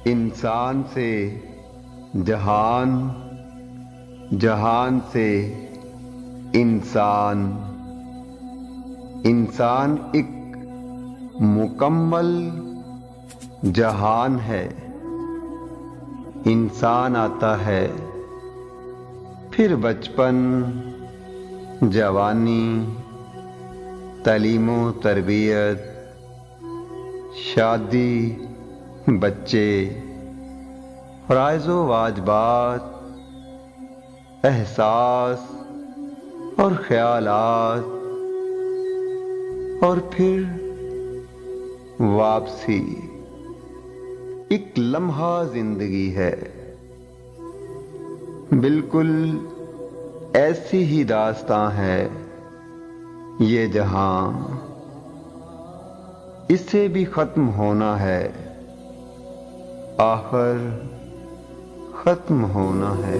इंसान से जहान, जहान से इंसान। इंसान एक मुकम्मल जहान है। इंसान आता है, फिर बचपन, जवानी, तालीमो तरबियत, शादी, बच्चे, फ़राइज़ो वाजिबात, एहसास और ख्यालात, और फिर वापसी। एक लम्हा जिंदगी है, बिल्कुल ऐसी ही दास्तां है ये जहां। इससे भी खत्म होना है, आखिर खत्म होना है।